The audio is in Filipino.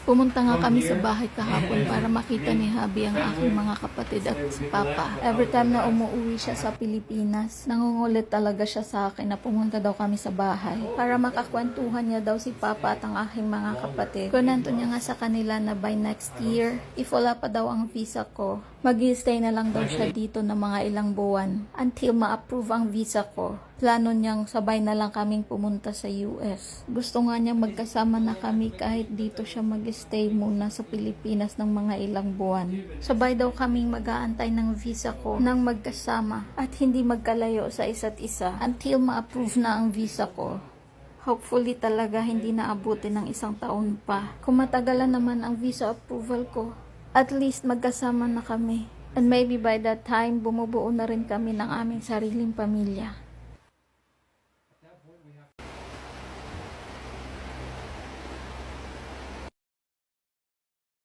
Pumunta nga kami sa bahay kahapon para makita ni Habi ang aking mga kapatid at si Papa. Every time na umuwi siya sa Pilipinas, nangungulit talaga siya sa akin na pumunta daw kami sa bahay para makakwentuhan niya daw si Papa at ang aking mga kapatid. Kunento niya nga sa kanila na by next year, if wala pa daw ang visa ko, mag-i-stay na lang daw siya dito ng mga ilang buwan until ma-approve ang visa ko. Plano niyang sabay na lang kaming pumunta sa US. Gusto nga niyang magkasama na kami kahit dito siya mag-stay muna sa Pilipinas ng mga ilang buwan. Sabay daw kaming mag-aantay ng visa ko nang magkasama at hindi magkalayo sa isa't isa until ma-approve na ang visa ko. Hopefully talaga hindi naabutin ng 1 taon pa. Kung matagalan naman ang visa approval ko, at least magkasama na kami. And maybe by that time, bumubuo na rin kami ng aming sariling pamilya.